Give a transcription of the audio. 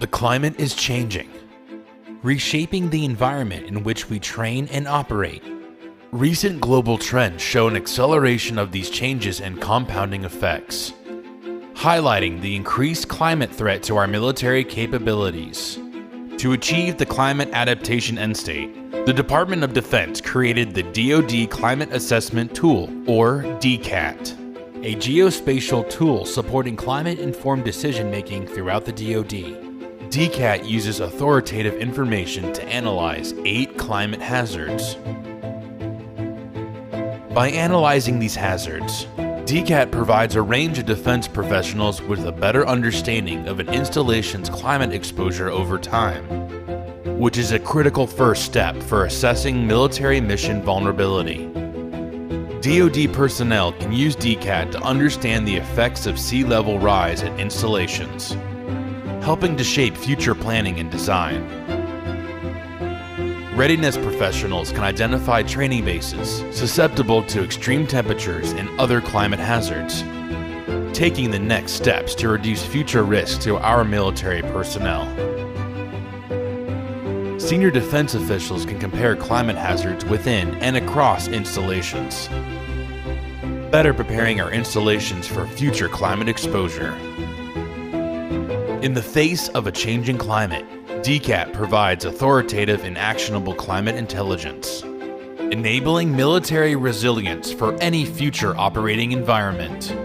The climate is changing, reshaping the environment in which we train and operate. Recent global trends show an acceleration of these changes and compounding effects, highlighting the increased climate threat to our military capabilities. To achieve the climate adaptation end state, the Department of Defense created the DOD Climate Assessment Tool, or DCAT, a geospatial tool supporting climate-informed decision-making throughout the DOD. DCAT uses authoritative information to analyze 8 climate hazards. By analyzing these hazards, DCAT provides a range of defense professionals with a better understanding of an installation's climate exposure over time, which is a critical first step for assessing military mission vulnerability. DoD personnel can use DCAT to understand the effects of sea level rise at installations, helping to shape future planning and design. Readiness professionals can identify training bases susceptible to extreme temperatures and other climate hazards, taking the next steps to reduce future risks to our military personnel. Senior defense officials can compare climate hazards within and across installations, better preparing our installations for future climate exposure. In the face of a changing climate, DCAT provides authoritative and actionable climate intelligence, enabling military resilience for any future operating environment.